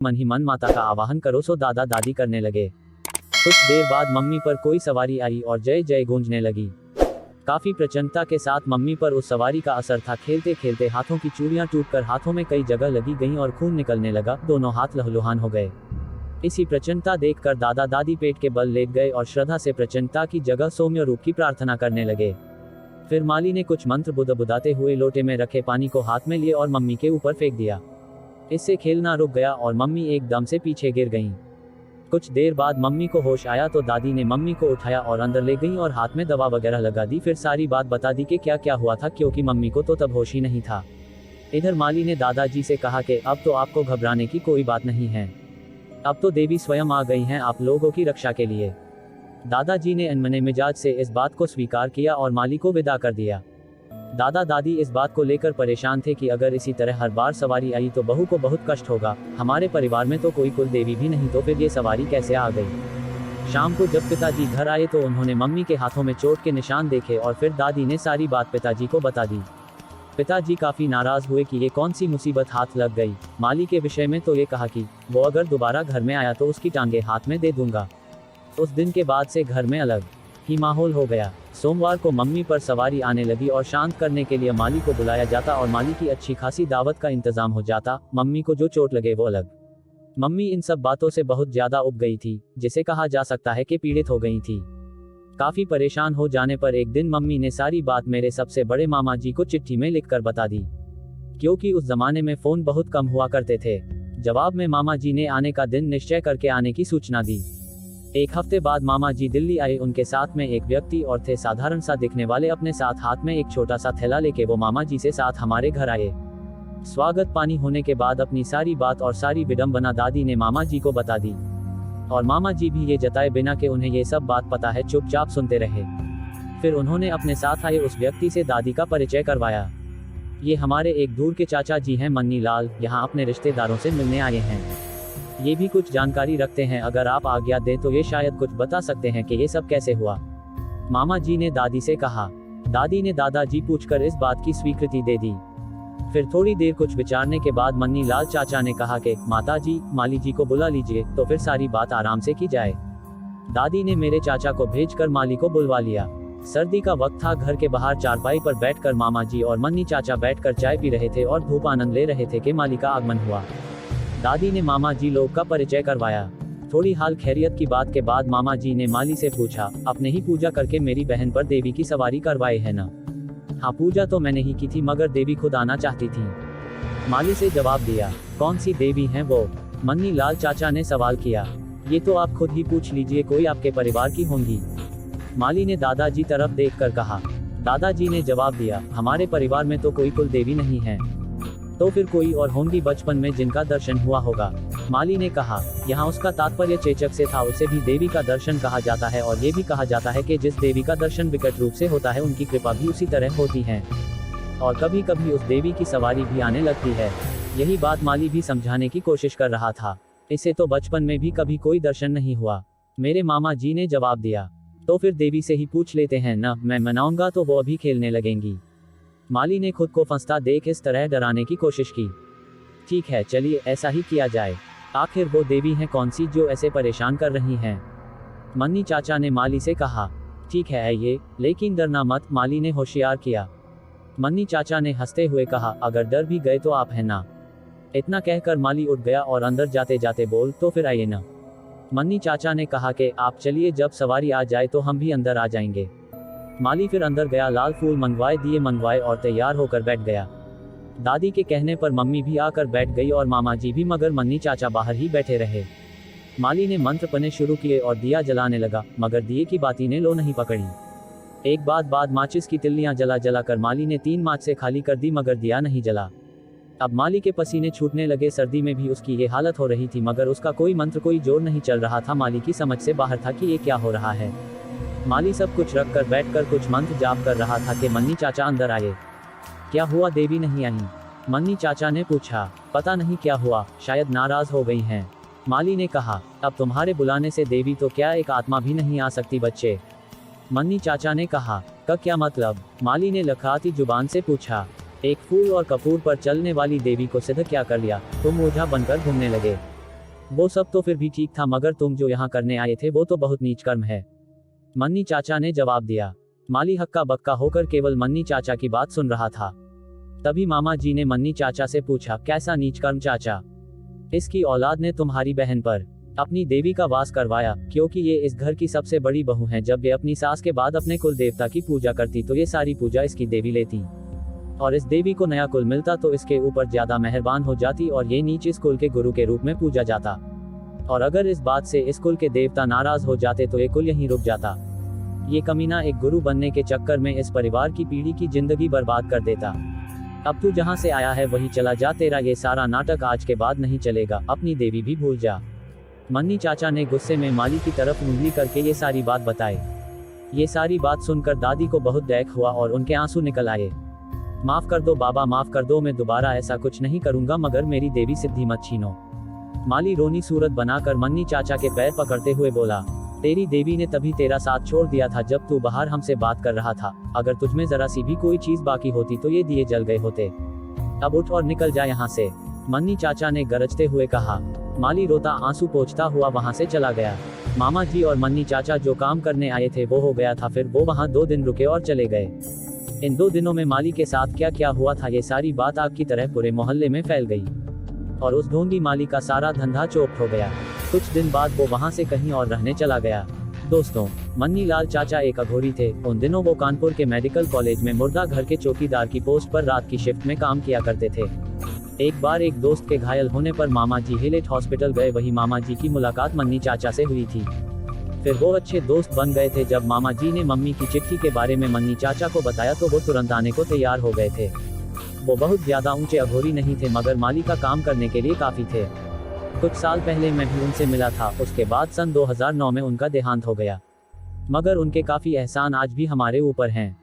मन ही मन माता का आवाहन करो। सो दादा दादी करने लगे। कुछ देर बाद मम्मी पर कोई सवारी आई और जय जय गूंजने लगी। काफी प्रचंडता के साथ मम्मी पर उस सवारी का असर था। खेलते खेलते हाथों की चूड़ियां टूटकर हाथों में कई जगह लगी गईं और खून निकलने लगा। दोनों हाथ लहलुहान हो गए। इसी प्रचंडता देखकर दादा दादी पेट के बल लेट गए और श्रद्धा से प्रचंडता की जगह सौम्य रूप की प्रार्थना करने लगे। फिर माली ने कुछ मंत्र बुदाते हुए लोटे में रखे पानी को हाथ में लिए और मम्मी के ऊपर फेंक दिया। इससे खेलना रुक गया और मम्मी एकदम से पीछे गिर गईं। कुछ देर बाद मम्मी को होश आया तो दादी ने मम्मी को उठाया और अंदर ले गईं और हाथ में दवा वगैरह लगा दी। फिर सारी बात बता दी कि क्या क्या हुआ था, क्योंकि मम्मी को तो तब होश ही नहीं था। इधर माली ने दादाजी से कहा कि अब तो आपको घबराने की कोई बात नहीं है, अब तो देवी स्वयं आ गई हैं आप लोगों की रक्षा के लिए। दादाजी ने अनमने मिजाज से इस बात को स्वीकार किया और माली को विदा कर दिया। दादा दादी इस बात को लेकर परेशान थे कि अगर इसी तरह हर बार सवारी आई तो बहू को बहुत कष्ट होगा। हमारे परिवार में तो कोई कुल देवी भी नहीं, तो फिर ये सवारी कैसे आ गई। शाम को जब पिताजी घर आए तो उन्होंने मम्मी के हाथों में चोट के निशान देखे और फिर दादी ने सारी बात पिताजी को बता दी। पिताजी काफी नाराज हुए कि ये कौन सी मुसीबत हाथ लग गई। माली के विषय में तो ये कहा कि वो अगर दोबारा घर में आया तो उसकी टांगे हाथ में दे दूंगा। उस दिन के बाद से घर में अलग ही माहौल हो गया। सोमवार को मम्मी पर सवारी आने लगी और शांत करने के लिए माली को बुलाया जाता और माली की अच्छी खासी दावत का इंतजाम हो जाता। मम्मी को जो चोट लगे वो अलग। मम्मी इन सब बातों से बहुत ज्यादा उब गई थी, जिसे कहा जा सकता है कि पीड़ित हो गई थी। काफी परेशान हो जाने पर एक दिन मम्मी ने सारी बात मेरे सबसे बड़े मामा जी को चिट्ठी में लिखकर बता दी। क्योंकि उस जमाने में फोन बहुत कम हुआ करते थे। जवाब में मामा जी ने आने का दिन निश्चय करके आने की सूचना दी। एक हफ्ते बाद मामा जी दिल्ली आए। उनके साथ में एक व्यक्ति और थे, साधारण सा दिखने वाले। अपने साथ हाथ में एक छोटा सा थैला लेके वो मामा जी से साथ हमारे घर आए। स्वागत पानी होने के बाद अपनी सारी बात और सारी विडंबना दादी ने मामा जी को बता दी और मामा जी भी ये जताए बिना कि उन्हें ये सब बात पता है चुपचाप सुनते रहे। फिर उन्होंने अपने साथ आए उस व्यक्ति से दादी का परिचय करवाया। ये हमारे एक दूर के चाचा जी हैं, मन्नी लाल, यहाँ अपने रिश्तेदारों से मिलने आए हैं। ये भी कुछ जानकारी रखते हैं, अगर आप आज्ञा दें तो ये शायद कुछ बता सकते हैं कि ये सब कैसे हुआ। मामा जी ने दादी से कहा। दादी ने दादाजी पूछकर इस बात की स्वीकृति दे दी। फिर थोड़ी देर कुछ विचारने के बाद मन्नी लाल चाचा ने कहा कि माता जी, माली जी को बुला लीजिए तो फिर सारी बात आराम से की जाए। दादी ने मेरे चाचा को भेजकर माली को बुलवा लिया। सर्दी का वक्त था। घर के बाहर चारपाई पर बैठकर मामा जी और मन्नी चाचा बैठकर चाय पी रहे थे और धूप आनंद ले रहे थे कि माली का आगमन हुआ। दादी ने मामा जी लोग का परिचय करवाया। थोड़ी हाल खैरियत की बात के बाद मामा जी ने माली से पूछा, अपने ही पूजा करके मेरी बहन पर देवी की सवारी करवाए है ना? हाँ, पूजा तो मैंने ही की थी, मगर देवी खुद आना चाहती थी। माली से जवाब दिया। कौन सी देवी हैं वो? मन्नी लाल चाचा ने सवाल किया। ये तो आप खुद ही पूछ लीजिए, कोई आपके परिवार की होंगी। माली ने दादाजी तरफ देखकर कहा। दादाजी ने जवाब दिया, हमारे परिवार में तो कोई कुल देवी नहीं है। तो फिर कोई और होंगी बचपन में जिनका दर्शन हुआ होगा। माली ने कहा। यहाँ उसका तात्पर्य चेचक से था, उसे भी देवी का दर्शन कहा जाता है और ये भी कहा जाता है कि जिस देवी का दर्शन विकट रूप से होता है उनकी कृपा भी उसी तरह होती है और कभी कभी उस देवी की सवारी भी आने लगती है। यही बात माली भी समझाने की कोशिश कर रहा था। इसे तो बचपन में भी कभी कोई दर्शन नहीं हुआ, मेरे मामा जी ने जवाब दिया। तो फिर देवी से ही पूछ लेते हैं ना, मैं मनाऊंगा तो वो अभी खेलने लगेंगी। माली ने खुद को फंसता देख इस तरह डराने की कोशिश की। ठीक है, चलिए ऐसा ही किया जाए। आखिर वो देवी हैं कौन सी जो ऐसे परेशान कर रही हैं? मन्नी चाचा ने माली से कहा। ठीक है ये, लेकिन डरना मत, माली ने होशियार किया। मन्नी चाचा ने हंसते हुए कहा, अगर डर भी गए तो आप है ना। इतना कहकर माली उठ गया और अंदर जाते जाते बोल, तो फिर आइए ना। मन्नी चाचा ने कहा कि आप चलिए, जब सवारी आ जाए तो हम भी अंदर आ जाएंगे। माली फिर अंदर गया, लाल फूल मंगवाए, दिए मंगवाए और तैयार होकर बैठ गया। दादी के कहने पर मम्मी भी आकर बैठ गई और मामा जी भी, मगर मन्नी चाचा बाहर ही बैठे रहे। माली ने मंत्र पढ़ने शुरू किए और दिया जलाने लगा, मगर दिए की बाती ने लो नहीं पकड़ी। एक बाद माचिस की तिल्लियां जला जला कर माली ने 3 माच से खाली कर दी, मगर दिया नहीं जला। अब माली के पसीने छूटने लगे। सर्दी में भी उसकी ये हालत हो रही थी, मगर उसका कोई मंत्र, कोई जोर नहीं चल रहा था। माली की समझ से बाहर था कि ये क्या हो रहा है। माली सब कुछ रख कर बैठकर कुछ मंत्र जाप कर रहा था कि मन्नी चाचा अंदर आए। क्या हुआ, देवी नहीं आई? मन्नी चाचा ने पूछा। पता नहीं क्या हुआ, शायद नाराज हो गई हैं। माली ने कहा। अब तुम्हारे बुलाने से देवी तो क्या एक आत्मा भी नहीं आ सकती बच्चे? मन्नी चाचा ने कहा। का क्या मतलब? माली ने लखराती जुबान से पूछा। एक फूल और कपूर पर चलने वाली देवी को सिद्ध क्या कर लिया, तुम ओझा बनकर घूमने लगे। वो सब तो फिर भी ठीक था, मगर तुम जो यहाँ करने आए थे वो तो बहुत नीच कर्म है, मन्नी चाचा ने जवाब दिया। माली हक्का बक्का होकर केवल मन्नी चाचा की बात सुन रहा था। तभी मामा जी ने मन्नी चाचा से पूछा, कैसा नीच कर्म चाचा? इसकी औलाद ने तुम्हारी बहन पर अपनी देवी का वास करवाया, क्योंकि ये इस घर की सबसे बड़ी बहू है। जब ये अपनी सास के बाद अपने कुल देवता की पूजा करती तो ये सारी पूजा इसकी देवी लेती, और इस देवी को नया कुल मिलता तो इसके ऊपर ज्यादा मेहरबान हो जाती, और ये नीच इस कुल के गुरु के रूप में पूजा जाता। और अगर इस बात से इस कुल के देवता नाराज हो जाते तो ये कुल यहीं रुक जाता। ये कमीना एक गुरु बनने के चक्कर में इस परिवार की पीढ़ी की जिंदगी बर्बाद कर देता। अब तू जहाँ से आया है वहीं चला जा, तेरा ये सारा नाटक आज के बाद नहीं चलेगा, अपनी देवी भी भूल जा। मन्नी चाचा ने गुस्से में माली की तरफ उंगली करके ये सारी बात बताई। ये सारी बात सुनकर दादी को बहुत दैख हुआ और उनके आंसू निकल आए। माफ कर दो बाबा, माफ कर दो, मैं दोबारा ऐसा कुछ नहीं करूंगा, मगर मेरी देवी सिद्धि मत छीनो। माली रोनी सूरत बनाकर मन्नी चाचा के पैर पकड़ते हुए बोला, तेरी देवी ने तभी तेरा साथ छोड़ दिया था जब तू बाहर हमसे बात कर रहा था। अगर तुझमें जरा सी भी कोई चीज बाकी होती तो ये दिए जल गए होते। अब उठ और निकल जा यहाँ से, मन्नी चाचा ने गरजते हुए कहा। माली रोता आंसू पोंछता हुआ वहां से चला गया। मामा जी और मन्नी चाचा जो काम करने आए थे वो हो गया था, फिर वो वहां 2 दिन रुके और चले गए। इन 2 दिनों में माली के साथ क्या क्या हुआ था, ये सारी बात आग की तरह पूरे मोहल्ले में फैल गई, और उस ढोंगी माली का सारा धंधा चौपट हो गया। कुछ दिन बाद वो वहां से कहीं और रहने चला गया। दोस्तों, मन्नी लाल चाचा एक अघोरी थे। उन दिनों वो कानपुर के मेडिकल कॉलेज में मुर्दा घर के चौकीदार की पोस्ट पर रात की शिफ्ट में काम किया करते थे। एक बार एक दोस्त के घायल होने पर मामा जी हिलेट हॉस्पिटल गए, वही मामा जी की मुलाकात मन्नी चाचा से हुई थी। फिर वो अच्छे दोस्त बन गए थे। जब मामा जी ने मम्मी की चिट्ठी के बारे में मन्नी चाचा को बताया तो वो तुरंत आने को तैयार हो गए थे। वो बहुत ज्यादा ऊंचे अघोरी नहीं थे, मगर माली का काम करने के लिए काफी थे। कुछ साल पहले मैं भी उनसे मिला था। उसके बाद सन 2009 में उनका देहांत हो गया, मगर उनके काफी एहसान आज भी हमारे ऊपर हैं।